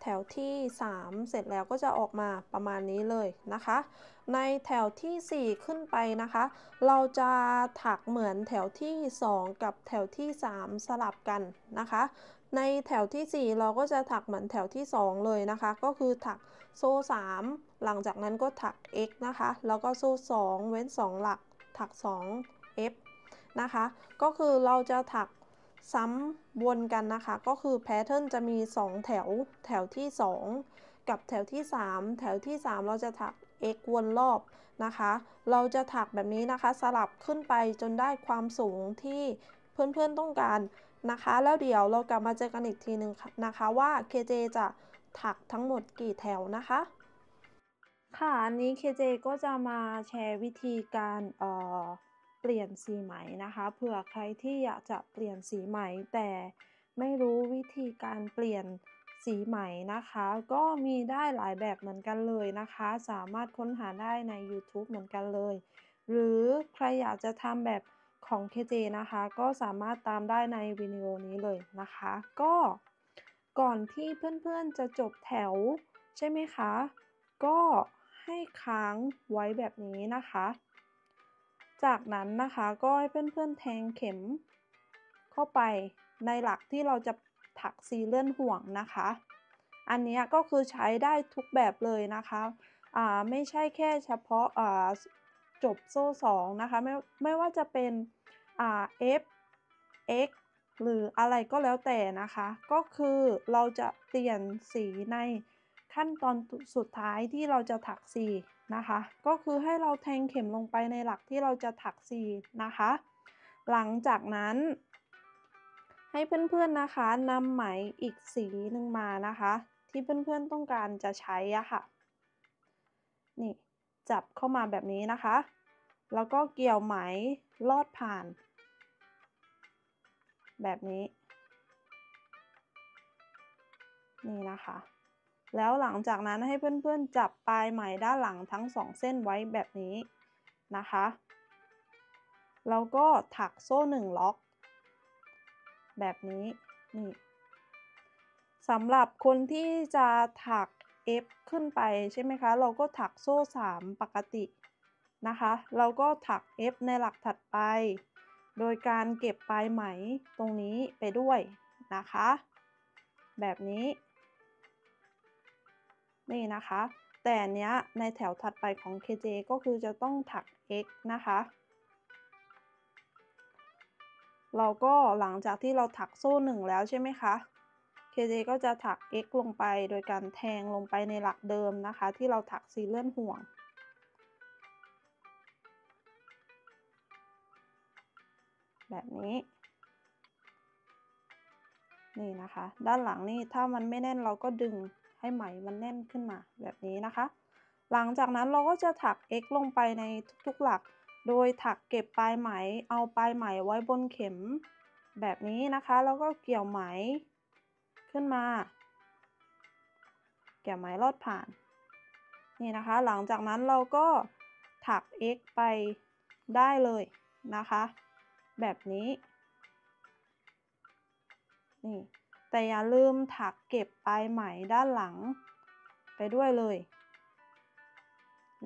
แถวที่3เสร็จแล้วก็จะออกมาประมาณนี้เลยนะคะในแถวที่4ขึ้นไปนะคะเราจะถักเหมือนแถวที่2กับแถวที่3สลับกันนะคะในแถวที่4เราก็จะถักเหมือนแถวที่2เลยนะคะก็คือถักโซ่3หลังจากนั้นก็ถัก x นะคะแล้วก็โซ่2เว้น2หลักถัก2 f นะคะก็คือเราจะถักซ้ำวนกันนะคะก็คือแพทเทิร์นจะมี2แถวแถวที่2กับแถวที่3แถวที่3เราจะถัก x วนรอบนะคะเราจะถักแบบนี้นะคะสลับขึ้นไปจนได้ความสูงที่เพื่อนๆต้องการนะคะแล้วเดี๋ยวเรากลับมาเจอกันอีกทีหนึ่งนะคะว่า KJ จะถักทั้งหมดกี่แถวนะคะค่ะอันนี้ KJ ก็จะมาแชร์วิธีการเปลี่ยนสีไหมนะคะเผื่อใครที่อยากจะเปลี่ยนสีไหมแต่ไม่รู้วิธีการเปลี่ยนสีไหมนะคะก็มีได้หลายแบบเหมือนกันเลยนะคะสามารถค้นหาได้ในยูทูบเหมือนกันเลยหรือใครอยากจะทำแบบของ KJ นะคะก็สามารถตามได้ในวิดีโอนี้เลยนะคะก็ก่อนที่เพื่อนๆจะจบแถวใช่ไหมคะก็ให้ค้างไว้แบบนี้นะคะจากนั้นนะคะก็ให้เพื่อนๆแทงเข็มเข้าไปในหลักที่เราจะถักซีเลื่อนห่วงนะคะอันนี้ก็คือใช้ได้ทุกแบบเลยนะคะไม่ใช่แค่เฉพาะจบโซ่2นะคะไม่ว่าจะเป็นF X หรืออะไรก็แล้วแต่นะคะก็คือเราจะเปลี่ยนสีในขั้นตอนสุดท้ายที่เราจะถักสีนะคะก็คือให้เราแทงเข็มลงไปในหลักที่เราจะถักสีนะคะหลังจากนั้นให้เพื่อนๆนะคะนำไหมอีกสีหนึ่งมานะคะที่เพื่อนๆต้องการจะใช้อะค่ะนี่จับเข้ามาแบบนี้นะคะแล้วก็เกี่ยวไหมลอดผ่านแบบนี้นี่นะคะแล้วหลังจากนั้นให้เพื่อนๆจับปลายไหมด้านหลังทั้งสองเส้นไว้แบบนี้นะคะแล้วก็ถักโซ่1ล็อกแบบนี้นี่สำหรับคนที่จะถัก F ขึ้นไปใช่ไหมคะเราก็ถักโซ่3ปกตินะคะเราก็ถัก F ในหลักถัดไปโดยการเก็บปลายไหมตรงนี้ไปด้วยนะคะแบบนี้นี่นะคะแต่อันเนี้ยในแถวถัดไปของ KJ ก็คือจะต้องถัก X นะคะเราก็หลังจากที่เราถักโซ่1แล้วใช่ไหมคะ KJ ก็จะถัก X ลงไปโดยการแทงลงไปในหลักเดิมนะคะที่เราถัก4เลื่อนห่วงแบบนี้นี่นะคะด้านหลังนี่ถ้ามันไม่แน่นเราก็ดึงให้ไหมมันแน่นขึ้นมาแบบนี้นะคะหลังจากนั้นเราก็จะถัก X ลงไปในทุกๆหลักโดยถักเก็บปลายไหมเอาปลายไหมไว้บนเข็มแบบนี้นะคะแล้วก็เกี่ยวไหมขึ้นมาเกี่ยวไหมลอดผ่านนี่นะคะหลังจากนั้นเราก็ถัก X ไปได้เลยนะคะแบบนี้นี่แต่อย่าลืมถักเก็บปลายไหมด้านหลังไปด้วยเลย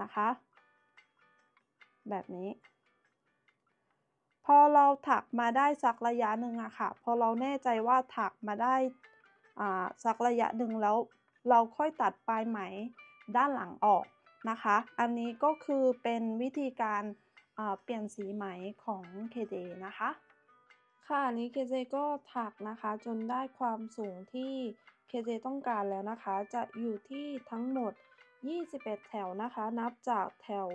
นะคะแบบนี้พอเราถักมาได้สักระยะหนึ่งอะค่ะพอเราแน่ใจว่าถักมาได้สักระยะหนึ่งแล้วเราค่อยตัดปลายไหมด้านหลังออกนะคะอันนี้ก็คือเป็นวิธีการเปลี่ยนสีไหมของ KJ นะคะค่ะอันนี้ KJ ก็ถักนะคะจนได้ความสูงที่ KJ ต้องการแล้วนะคะจะอยู่ที่ทั้งหมด21แถวนะคะนับจากแถว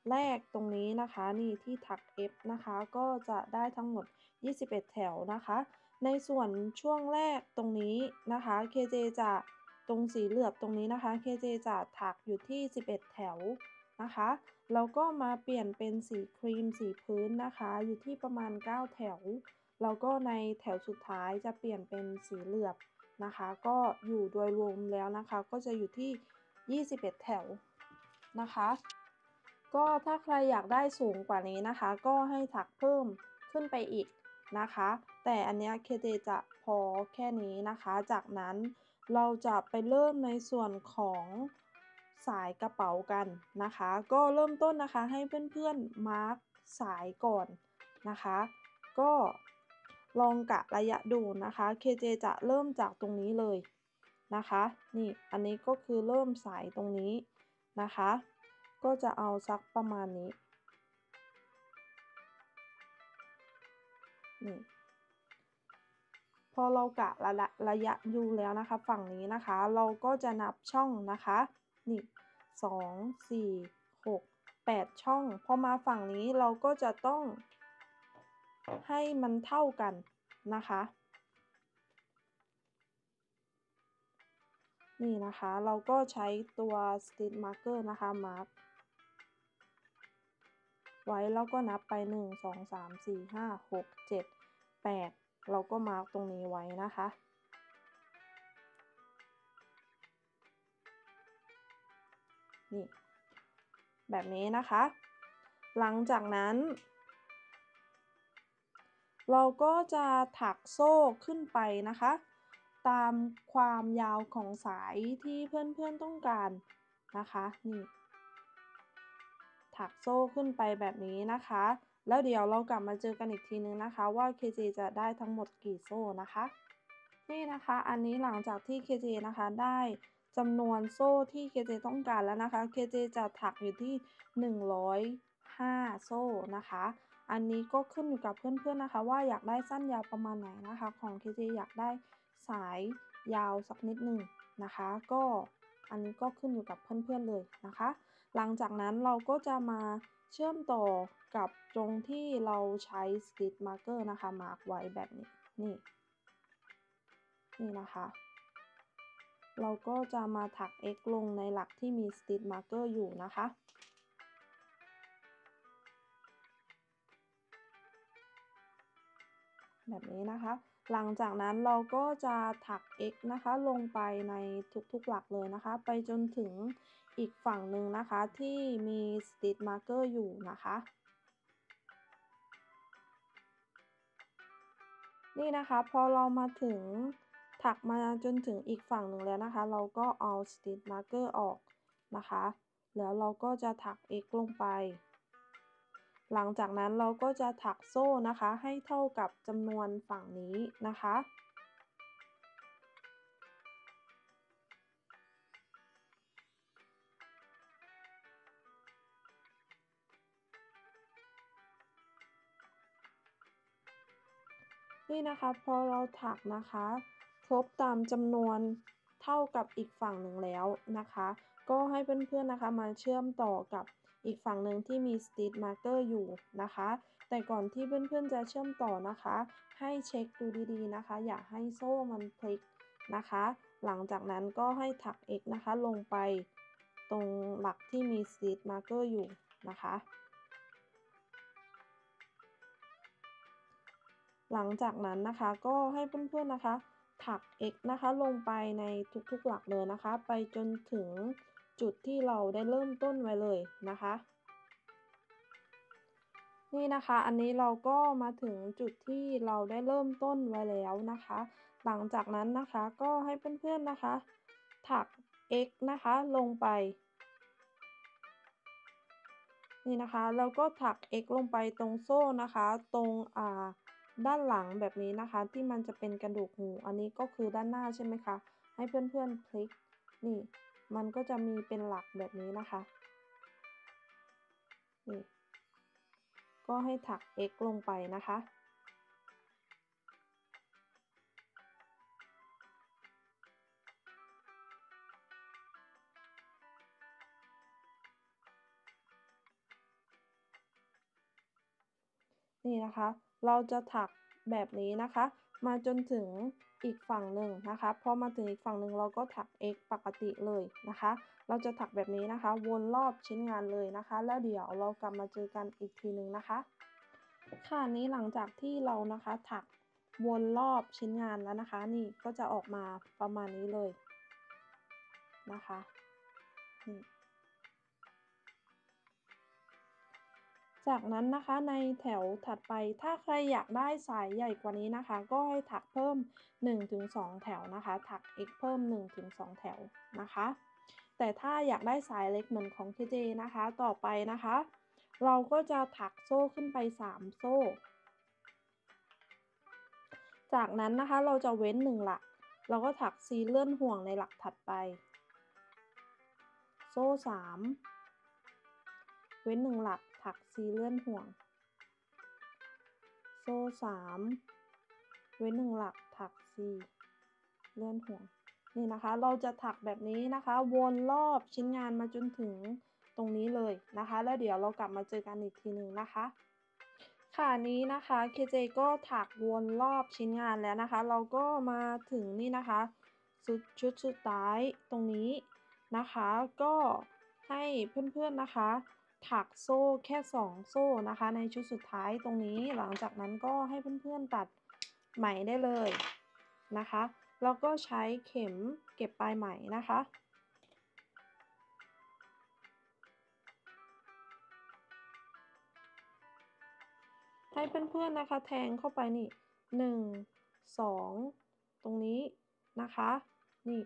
แรกตรงนี้นะคะนี่ที่ถัก F นะคะก็จะได้ทั้งหมด21แถวนะคะในส่วนช่วงแรกตรงนี้นะคะ KJ จะตรงสีเหลือบตรงนี้นะคะ KJ จะถักอยู่ที่11แถวนะคะแล้วก็มาเปลี่ยนเป็นสีครีมสีพื้นนะคะอยู่ที่ประมาณ9แถวแล้วก็ในแถวสุดท้ายจะเปลี่ยนเป็นสีเหลือบนะคะก็อยู่โดยรวมแล้วนะคะก็จะอยู่ที่21แถวนะคะก็ถ้าใครอยากได้สูงกว่านี้นะคะก็ให้ถักเพิ่มขึ้นไปอีกนะคะแต่อันเนี้ย KJ จะพอแค่นี้นะคะจากนั้นเราจะไปเริ่มในส่วนของสายกระเป๋ากันนะคะก็เริ่มต้นนะคะให้เพื่อนๆมาร์กสายก่อนนะคะก็ลองกะระยะดูนะคะ KJ จะเริ่มจากตรงนี้เลยนะคะนี่อันนี้ก็คือเริ่มสายตรงนี้นะคะก็จะเอาสักประมาณนี้นี่พอเรากะระยะดูแล้วนะคะฝั่งนี้นะคะเราก็จะนับช่องนะคะนี่2 4 6 8ช่องพอมาฝั่งนี้เราก็จะต้องให้มันเท่ากันนะคะนี่นะคะเราก็ใช้ตัว Stitch Marker นะคะมาร์กไว้แล้วก็นับไป1 2 3 4 5 6 7 8เราก็มาร์กตรงนี้ไว้นะคะนี่แบบนี้นะคะหลังจากนั้นเราก็จะถักโซ่ขึ้นไปนะคะตามความยาวของสายที่เพื่อนๆต้องการนะคะนี่ถักโซ่ขึ้นไปแบบนี้นะคะแล้วเดี๋ยวเรากลับมาเจอกันอีกทีนึงนะคะว่า KJ จะได้ทั้งหมดกี่โซ่นะคะนี่นะคะอันนี้หลังจากที่ KJ นะคะได้จำนวนโซ่ที่ KJ ต้องการแล้วนะคะ KJ จะถักอยู่ที่105โซ่นะคะ อันนี้ก็ขึ้นอยู่กับเพื่อนๆนะคะว่าอยากได้สั้นยาวประมาณไหนนะคะของ KJ อยากได้สายยาวสักนิดหนึ่งนะคะก็อันนี้ก็ขึ้นอยู่กับเพื่อนๆเลยนะคะหลังจากนั้นเราก็จะมาเชื่อมต่อกับตรงที่เราใช้ Stitch Marker นะคะมาร์กไว้แบบนี้นี่นะคะเราก็จะมาถัก x ลงในหลักที่มี Stitch Marker อยู่นะคะแบบนี้นะคะหลังจากนั้นเราก็จะถัก x นะคะลงไปในทุกๆหลักเลยนะคะไปจนถึงอีกฝั่งหนึ่งนะคะที่มี Stitch Marker อยู่นะคะนี่นะคะพอเรามาถึงถักมาจนถึงอีกฝั่งหนึ่งแล้วนะคะเราก็เอา Stitch Marker ออกนะคะแล้วเราก็จะถัก x ลงไปหลังจากนั้นเราก็จะถักโซ่นะคะให้เท่ากับจำนวนฝั่งนี้นะคะนี่นะคะพอเราถักนะคะครบตามจำนวนเท่ากับอีกฝั่งหนึ่งแล้วนะคะก็ให้เพื่อนๆนะคะมาเชื่อมต่อกับอีกฝั่งหนึ่งที่มี Stitch Marker อยู่นะคะแต่ก่อนที่เพื่อนๆจะเชื่อมต่อนะคะให้เช็คดูดีๆนะคะอย่าให้โซ่มันพลิกนะคะหลังจากนั้นก็ให้ถัก x นะคะลงไปตรงหลักที่มี Stitch Marker อยู่นะคะหลังจากนั้นนะคะก็ให้เพื่อนๆนะคะถัก x นะคะลงไปในทุกๆหลักเลยนะคะไปจนถึงจุดที่เราได้เริ่มต้นไว้เลยนะคะนี่นะคะอันนี้เราก็มาถึงจุดที่เราได้เริ่มต้นไว้แล้วนะคะหลังจากนั้นนะคะก็ให้เพื่อนๆนะคะถัก x นะคะลงไปนี่นะคะแล้วก็ถัก x ลงไปตรงโซ่นะคะตรงด้านหลังแบบนี้นะคะที่มันจะเป็นกระดูกหูอันนี้ก็คือด้านหน้าใช่ไหมคะให้เพื่อนๆพลิกนี่มันก็จะมีเป็นหลักแบบนี้นะคะนี่ก็ให้ถัก x ลงไปนะคะนี่นะคะเราจะถักแบบนี้นะคะมาจนถึงอีกฝั่งหนึ่งนะคะพอมาถึงอีกฝั่งหนึ่งเราก็ถัก x ปกติเลยนะคะเราจะถักแบบนี้นะคะวนรอบชิ้นงานเลยนะคะแล้วเดี๋ยวเรากลับมาเจอกันอีกทีหนึ่งนะคะ ค่ะนี้หลังจากที่เรานะคะถักวนรอบชิ้นงานแล้วนะคะนี่ก็จะออกมาประมาณนี้เลยนะคะนี่จากนั้นนะคะในแถวถัดไปถ้าใครอยากได้สายใหญ่กว่านี้นะคะก็ให้ถักเพิ่ม 1-2 แถวนะคะถัก x เพิ่ม 1-2 แถวนะคะแต่ถ้าอยากได้สายเล็กเหมือนของ KJ นะคะต่อไปนะคะเราก็จะถักโซ่ขึ้นไป3โซ่จากนั้นนะคะเราจะเว้น1หลักเราก็ถักซีเลื่อนห่วงในหลักถัดไปโซ่3เว้น1หลักถักซีเลื่อนห่วงโซ่3เว้น1หลักถักซีเลื่อนห่วงนี่นะคะเราจะถักแบบนี้นะคะวนรอบชิ้นงานมาจนถึงตรงนี้เลยนะคะแล้วเดี๋ยวเรากลับมาเจอกันอีกทีหนึ่งนะคะค่ะนี้นะคะ KJ ก็ถักวนรอบชิ้นงานแล้วนะคะเราก็มาถึงนี่นะคะชุดสุดท้ายตรงนี้นะคะก็ให้เพื่อนๆนะคะถักโซ่แค่2โซ่นะคะในชุดสุดท้ายตรงนี้หลังจากนั้นก็ให้เพื่อนๆตัดไหมได้เลยนะคะแล้วก็ใช้เข็มเก็บปลายไหมนะคะให้เพื่อนๆนะคะแทงเข้าไปนี่1 2ตรงนี้นะคะนี่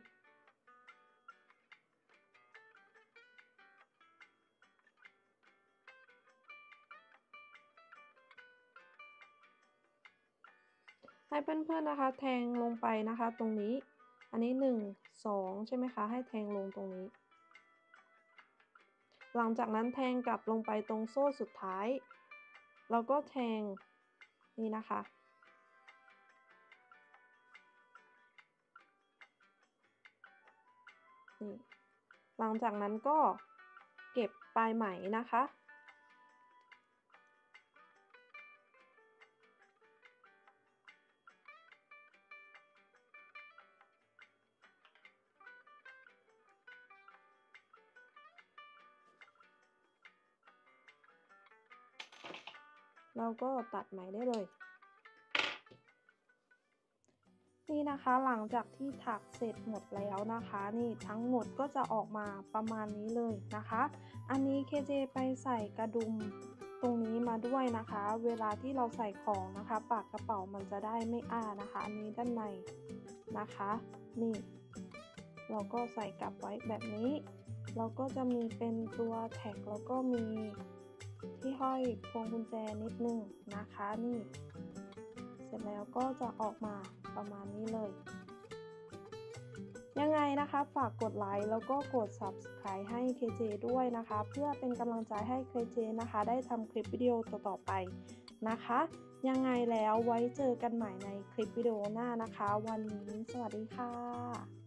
ให้เพื่อนๆนะคะแทงลงไปนะคะตรงนี้อันนี้1 2ใช่ไหมคะให้แทงลงตรงนี้หลังจากนั้นแทงกลับลงไปตรงโซ่สุดท้าย เราก็แทงนี่นะคะนี่หลังจากนั้นก็เก็บปลายไหมนะคะเราก็ตัดไหมได้เลยนี่นะคะหลังจากที่ถักเสร็จหมดแล้วนะคะนี่ทั้งหมดก็จะออกมาประมาณนี้เลยนะคะอันนี้เคเจไปใส่กระดุมตรงนี้มาด้วยนะคะเวลาที่เราใส่ของนะคะปากกระเป๋ามันจะได้ไม่อ้านะคะอันนี้ด้านในนะคะนี่เราก็ใส่กลับไว้แบบนี้เราก็จะมีเป็นตัวแท็กแล้วก็มีที่ห้อยพวงกุญแจนิดนึงนะคะนี่เสร็จแล้วก็จะออกมาประมาณนี้เลยยังไงนะคะฝากกดไลค์แล้วก็กด Subscribe ให้ KJ ด้วยนะคะเพื่อเป็นกำลังใจให้ KJ นะคะได้ทำคลิปวิดีโอต่อๆไปนะคะยังไงแล้วไว้เจอกันใหม่ในคลิปวิดีโอหน้านะคะวันนี้สวัสดีค่ะ